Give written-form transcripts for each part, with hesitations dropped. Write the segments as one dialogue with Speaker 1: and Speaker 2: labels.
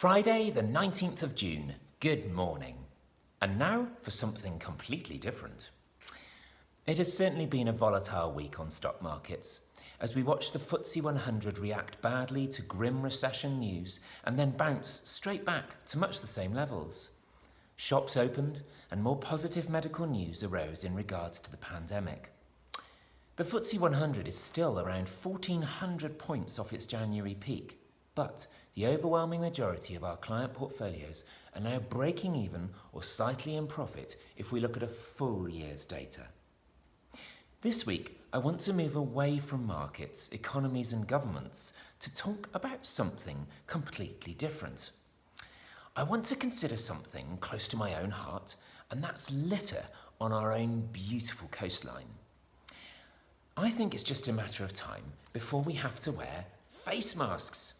Speaker 1: Friday the 19th of June, good morning. And now for something completely different. It has certainly been a volatile week on stock markets, as we watch the FTSE 100 react badly to grim recession news and then bounce straight back to much the same levels. Shops opened and more positive medical news arose in regards to the pandemic. The FTSE 100 is still around 1,400 points off its January peak, but the overwhelming majority of our client portfolios are now breaking even or slightly in profit if we look at a full year's data. This week, I want to move away from markets, economies and governments to talk about something completely different. I want to consider something close to my own heart, and that's litter on our own beautiful coastline. I think it's just a matter of time before we have to wear face masks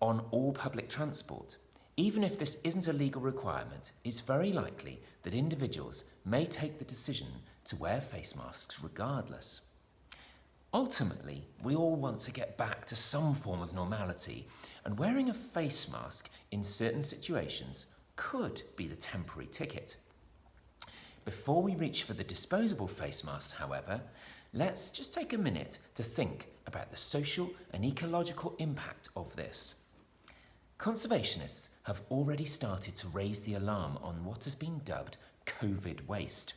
Speaker 1: on all public transport. Even if this isn't a legal requirement, it's very likely that individuals may take the decision to wear face masks regardless. Ultimately, we all want to get back to some form of normality, and wearing a face mask in certain situations could be the temporary ticket. Before we reach for the disposable face masks, however, let's just take a minute to think about the social and ecological impact of this. Conservationists have already started to raise the alarm on what has been dubbed COVID waste.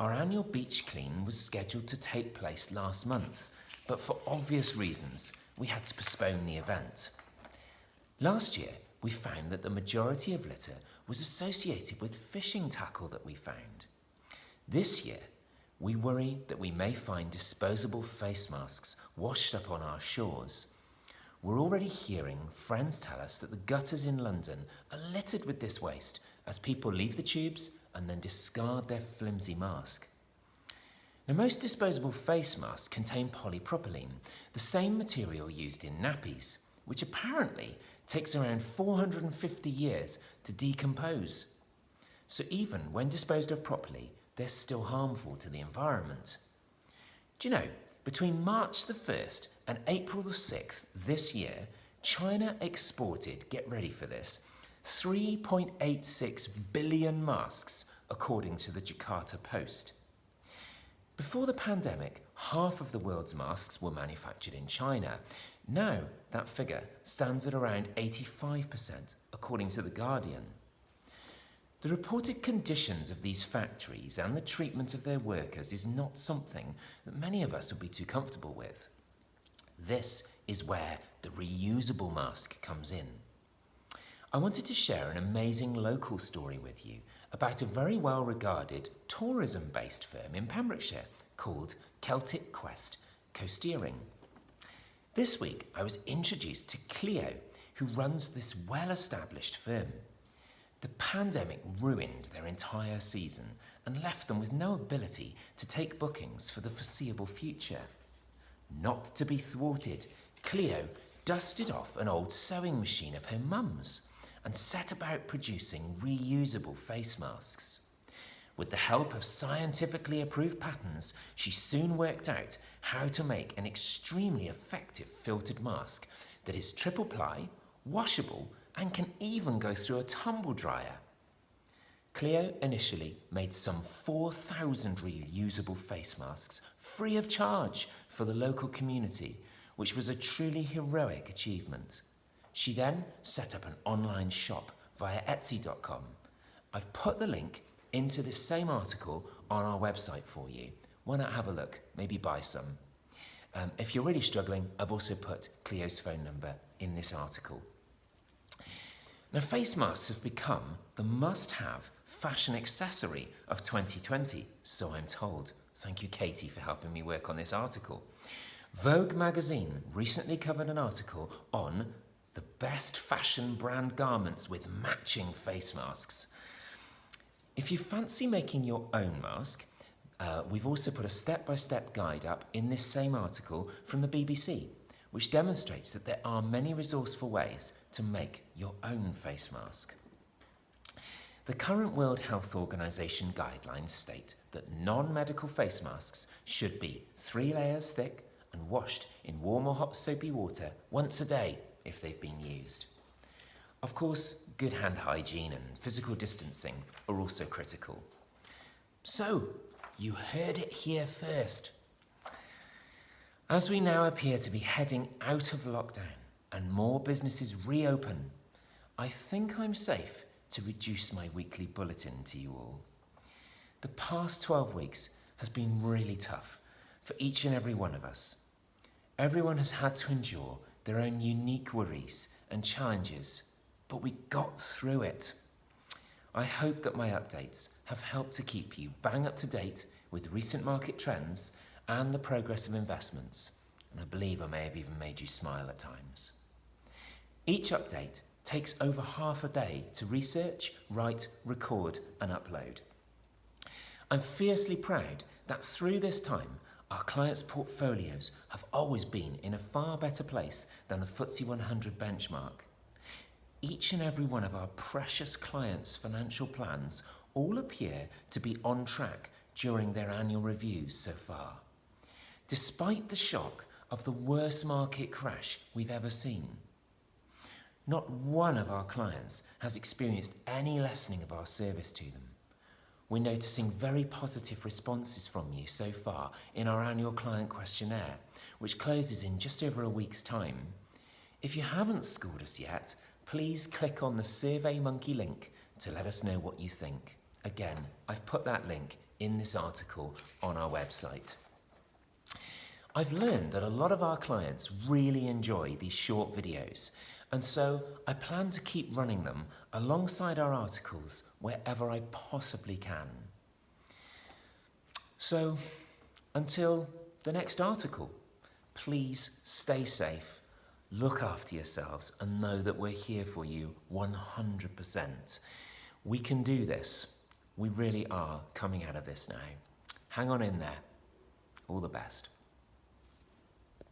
Speaker 1: Our annual beach clean was scheduled to take place last month, but for obvious reasons, we had to postpone the event. Last year, we found that the majority of litter was associated with fishing tackle that we found. This year, we worry that we may find disposable face masks washed up on our shores. We're already hearing friends tell us that the gutters in London are littered with this waste as people leave the tubes and then discard their flimsy mask. Now, most disposable face masks contain polypropylene, the same material used in nappies, which apparently takes around 450 years to decompose. So even when disposed of properly, they're still harmful to the environment. Do you know, between March the 1st and April the 6th this year, China exported, get ready for this, 3.86 billion masks, according to the Jakarta Post. Before the pandemic, half of the world's masks were manufactured in China. Now, that figure stands at around 85%, according to The Guardian. The reported conditions of these factories and the treatment of their workers is not something that many of us would be too comfortable with. This is where the reusable mask comes in. I wanted to share an amazing local story with you about a very well-regarded tourism-based firm in Pembrokeshire called Celtic Quest Coasteering. This week, I was introduced to Cleo, who runs this well-established firm. The pandemic ruined their entire season and left them with no ability to take bookings for the foreseeable future. Not to be thwarted, Cleo dusted off an old sewing machine of her mum's and set about producing reusable face masks. With the help of scientifically approved patterns, she soon worked out how to make an extremely effective filtered mask that is triple ply, washable, and can even go through a tumble dryer. Cleo initially made some 4,000 reusable face masks free of charge for the local community, which was a truly heroic achievement. She then set up an online shop via Etsy.com. I've put the link into this same article on our website for you. Why not have a look, maybe buy some. If you're really struggling, I've also put Cleo's phone number in this article. Now, face masks have become the must-have fashion accessory of 2020, so I'm told. Thank you, Katie, for helping me work on this article. Vogue magazine recently covered an article on the best fashion brand garments with matching face masks. If you fancy making your own mask, we've also put a step-by-step guide up in this same article from the BBC, which demonstrates that there are many resourceful ways to make your own face mask. The current World Health Organization guidelines state that non-medical face masks should be 3 layers thick and washed in warm or hot soapy water once a day if they've been used. Of course, good hand hygiene and physical distancing are also critical. So, you heard it here first. As we now appear to be heading out of lockdown and more businesses reopen, I think I'm safe to reduce my weekly bulletin to you all. The past 12 weeks has been really tough for each and every one of us. Everyone has had to endure their own unique worries and challenges, but we got through it. I hope that my updates have helped to keep you bang up to date with recent market trends and the progress of investments, and I believe I may have even made you smile at times. Each update takes over half a day to research, write, record and upload. I'm fiercely proud that through this time, our clients' portfolios have always been in a far better place than the FTSE 100 benchmark. Each and every one of our precious clients' financial plans all appear to be on track during their annual reviews so far, despite the shock of the worst market crash we've ever seen. Not one of our clients has experienced any lessening of our service to them. We're noticing very positive responses from you so far in our annual client questionnaire, which closes in just over a week's time. If you haven't scored us yet, please click on the SurveyMonkey link to let us know what you think. Again, I've put that link in this article on our website. I've learned that a lot of our clients really enjoy these short videos, and so I plan to keep running them alongside our articles wherever I possibly can. So, until the next article, please stay safe, look after yourselves, and know that we're here for you 100%. We can do this. We really are coming out of this now. Hang on in there. All the best.